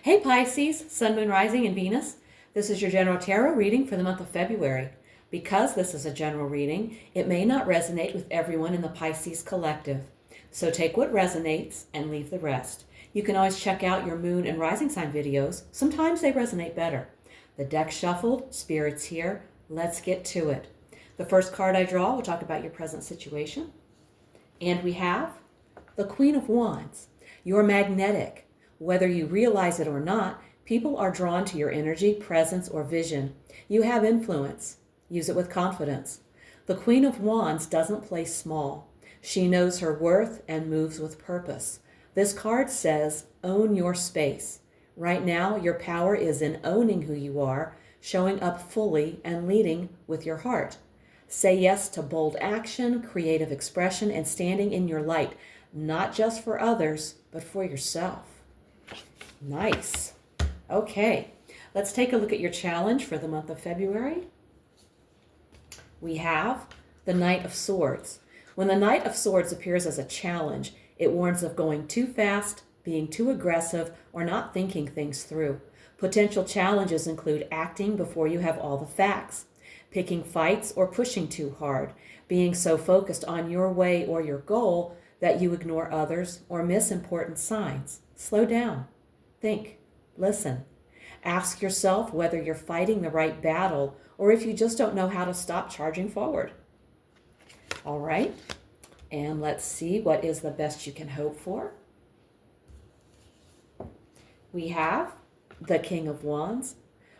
Hey Pisces, Sun, Moon, Rising, and Venus. This is your general tarot reading for the month of February. Because this is a general reading, it may not resonate with everyone in the Pisces collective. So take what resonates and leave the rest. You can always check out your moon and rising sign videos. Sometimes they resonate better. The deck shuffled, spirits here. Let's get to it. The first card I draw will talk about your present situation. And we have the Queen of Wands. You're magnetic. Whether you realize it or not, people are drawn to your energy, presence, or vision. You have influence. Use it with confidence. The Queen of Wands doesn't play small. She knows her worth and moves with purpose. This card says, own your space. Right now, your power is in owning who you are, showing up fully, and leading with your heart. Say yes to bold action, creative expression, and standing in your light, not just for others, but for yourself. Nice. Okay, let's take a look at your challenge for the month of February. We have the Knight of Swords. When the Knight of Swords appears as a challenge, it warns of going too fast, being too aggressive, or not thinking things through. Potential challenges include acting before you have all the facts, picking fights or pushing too hard, being so focused on your way or your goal that you ignore others or miss important signs. Slow down. Think. Listen. Ask yourself whether you're fighting the right battle or if you just don't know how to stop charging forward. All right. And let's see what is the best you can hope for. We have the King of Wands.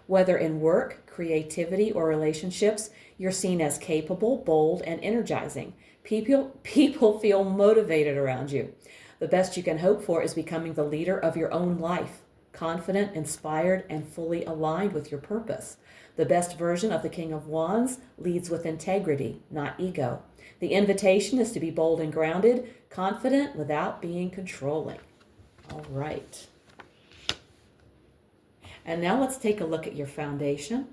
Whether in work, creativity, or relationships, you're seen as capable, bold, and energizing. People feel motivated around you. The best you can hope for is becoming the leader of your own life, confident, inspired, and fully aligned with your purpose. The best version of the King of Wands leads with integrity, not ego. The invitation is to be bold and grounded, confident without being controlling. All right. And now let's take a look at your foundation.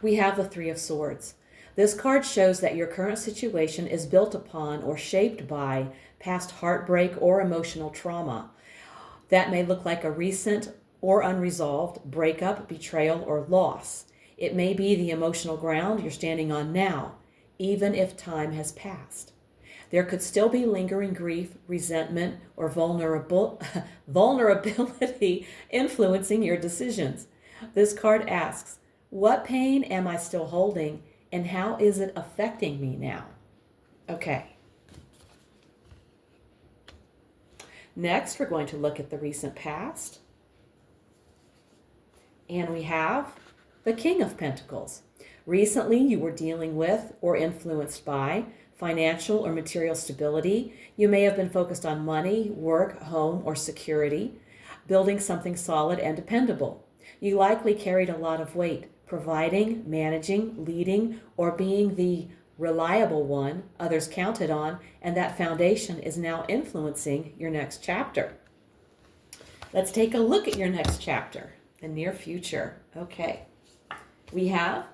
We have the Three of Swords. This card shows that your current situation is built upon or shaped by past heartbreak or emotional trauma. That may look like a recent or unresolved breakup, betrayal, or loss. It may be the emotional ground you're standing on now, even if time has passed. There could still be lingering grief, resentment, or vulnerability influencing your decisions. This card asks, what pain am I still holding, and how is it affecting me now? Okay. Next, we're going to look at the recent past. And we have the King of Pentacles. Recently, you were dealing with or influenced by financial or material stability. You may have been focused on money, work, home, or security, building something solid and dependable. You likely carried a lot of weight, providing, managing, leading, or being the reliable one others counted on, and that foundation is now influencing your next chapter. Let's take a look at your next chapter, the near future. Okay. We have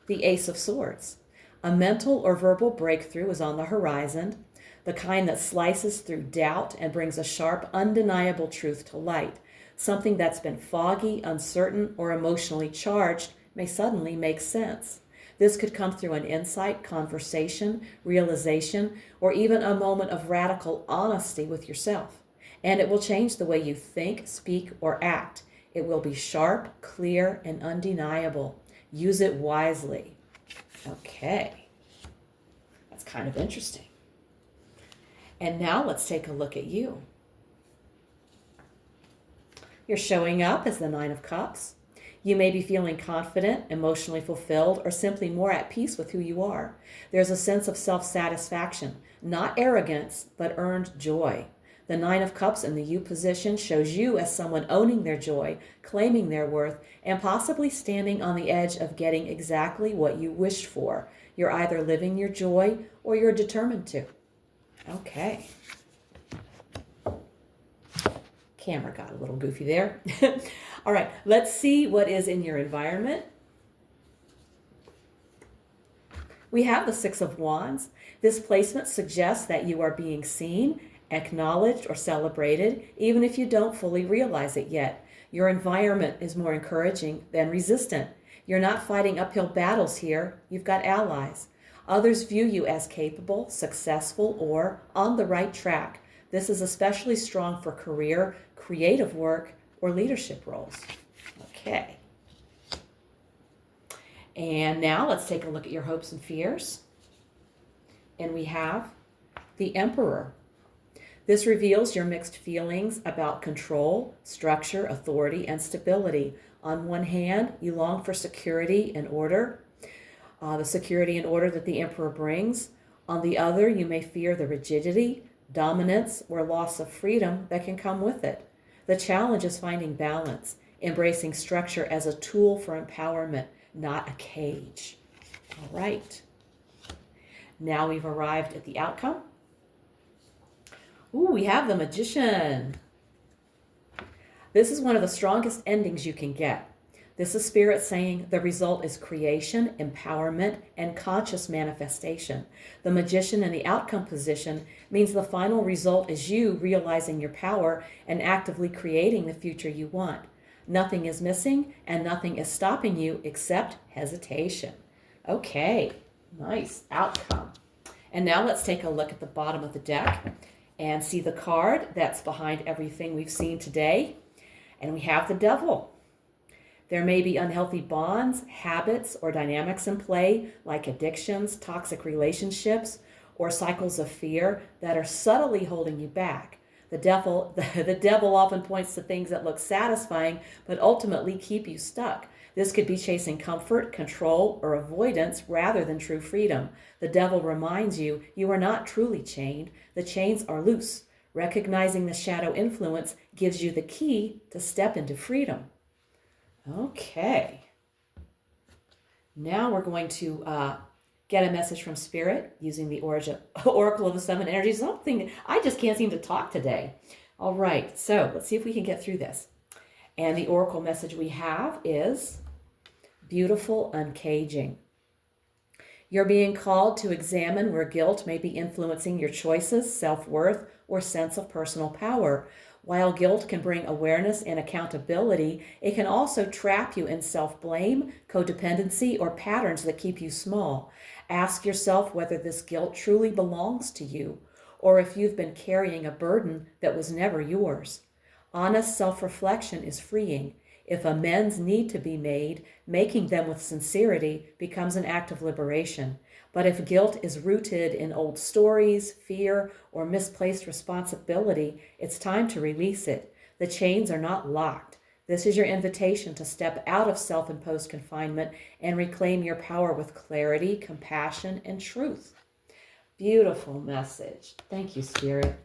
the Ace of Swords. A mental or verbal breakthrough is on the horizon, the kind that slices through doubt and brings a sharp, undeniable truth to light. Something that's been foggy, uncertain, or emotionally charged may suddenly make sense. This could come through an insight, conversation, realization, or even a moment of radical honesty with yourself. And it will change the way you think, speak, or act. It will be sharp, clear, and undeniable. Use it wisely. Okay. That's kind of interesting. And now let's take a look at you. You're showing up as the Nine of Cups. You may be feeling confident, emotionally fulfilled, or simply more at peace with who you are. There's a sense of self-satisfaction, not arrogance, but earned joy. The Nine of Cups in the You position shows you as someone owning their joy, claiming their worth, and possibly standing on the edge of getting exactly what you wished for. You're either living your joy or you're determined to. Okay. Camera got a little goofy there. All right, let's see what is in your environment. We have the Six of Wands. This placement suggests that you are being seen acknowledged or celebrated, even if you don't fully realize it yet. Your environment is more encouraging than resistant. You're not fighting uphill battles here. You've got allies. Others view you as capable, successful, or on the right track. This is especially strong for career, creative work, or leadership roles. Okay. And now let's take a look at your hopes and fears. And we have the Emperor. This reveals your mixed feelings about control, structure, authority, and stability. On one hand, you long for security and order, the security and order that the Emperor brings. On the other, you may fear the rigidity, dominance, or loss of freedom that can come with it. The challenge is finding balance, embracing structure as a tool for empowerment, not a cage. All right. Now we've arrived at the outcome. Ooh, we have the Magician. This is one of the strongest endings you can get. This is Spirit saying the result is creation, empowerment, and conscious manifestation. The Magician in the outcome position means the final result is you realizing your power and actively creating the future you want. Nothing is missing and nothing is stopping you except hesitation. Okay, nice outcome. And now let's take a look at the bottom of the deck and see the card that's behind everything we've seen today. And we have the Devil. There may be unhealthy bonds, habits, or dynamics in play, like addictions, toxic relationships, or cycles of fear that are subtly holding you back. The devil often points to things that look satisfying, but ultimately keep you stuck. This could be chasing comfort, control, or avoidance rather than true freedom. The devil reminds you you are not truly chained. The chains are loose. Recognizing the shadow influence gives you the key to step into freedom. Okay. Now we're going to get a message from Spirit using the Oracle of the Seven Energies. Something I just can't seem to talk today. All right, so let's see if we can get through this. And the Oracle message we have is beautiful uncaging. You're being called to examine where guilt may be influencing your choices, self-worth, or sense of personal power. While guilt can bring awareness and accountability, it can also trap you in self-blame, codependency, or patterns that keep you small. Ask yourself whether this guilt truly belongs to you, or if you've been carrying a burden that was never yours. Honest self-reflection is freeing. If amends need to be made, making them with sincerity becomes an act of liberation. But if guilt is rooted in old stories, fear, or misplaced responsibility, it's time to release it. The chains are not locked. This is your invitation to step out of self-imposed confinement and reclaim your power with clarity, compassion, and truth. Beautiful message. Thank you, Spirit.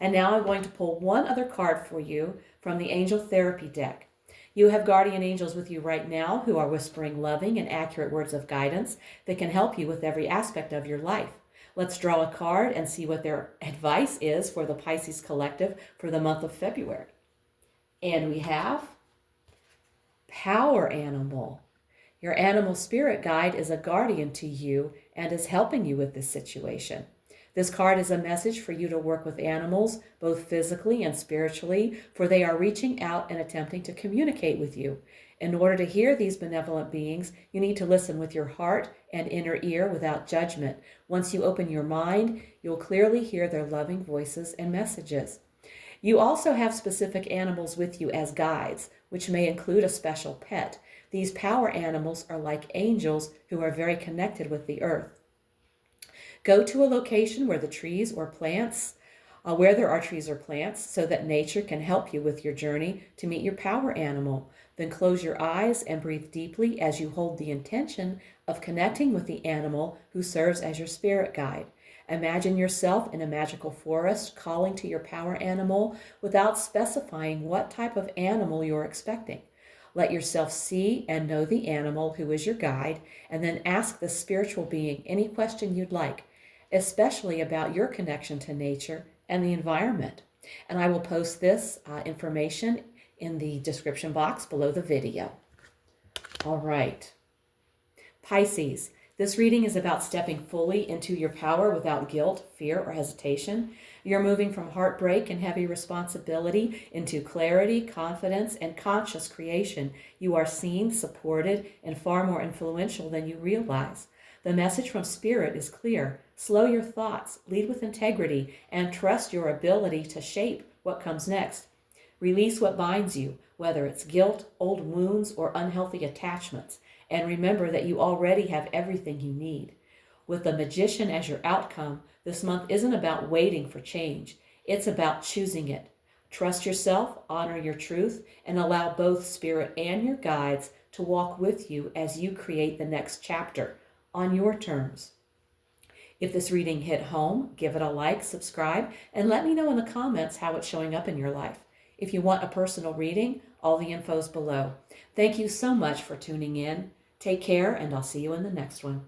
And now I'm going to pull one other card for you from the Angel Therapy deck. You have guardian angels with you right now who are whispering loving and accurate words of guidance that can help you with every aspect of your life. Let's draw a card and see what their advice is for the Pisces Collective for the month of February. And we have Power Animal. Your animal spirit guide is a guardian to you and is helping you with this situation. This card is a message for you to work with animals, both physically and spiritually, for they are reaching out and attempting to communicate with you. In order to hear these benevolent beings, you need to listen with your heart and inner ear without judgment. Once you open your mind, you'll clearly hear their loving voices and messages. You also have specific animals with you as guides, which may include a special pet. These power animals are like angels who are very connected with the earth. Go to a location where there are trees or plants, so that nature can help you with your journey to meet your power animal. Then close your eyes and breathe deeply as you hold the intention of connecting with the animal who serves as your spirit guide. Imagine yourself in a magical forest calling to your power animal without specifying what type of animal you're expecting. Let yourself see and know the animal who is your guide, and then ask the spiritual being any question you'd like, especially about your connection to nature and the environment. And I will post this information in the description box below the video. All right. Pisces, this reading is about stepping fully into your power without guilt, fear, or hesitation. You're moving from heartbreak and heavy responsibility into clarity, confidence, and conscious creation. You are seen, supported, and far more influential than you realize. The message from Spirit is clear. Slow your thoughts, lead with integrity, and trust your ability to shape what comes next. Release what binds you, whether it's guilt, old wounds, or unhealthy attachments. And remember that you already have everything you need. With the Magician as your outcome, this month isn't about waiting for change. It's about choosing it. Trust yourself, honor your truth, and allow both Spirit and your guides to walk with you as you create the next chapter on your terms. If this reading hit home, give it a like, subscribe, and let me know in the comments how it's showing up in your life. If you want a personal reading, all the info's below. Thank you so much for tuning in. Take care, and I'll see you in the next one.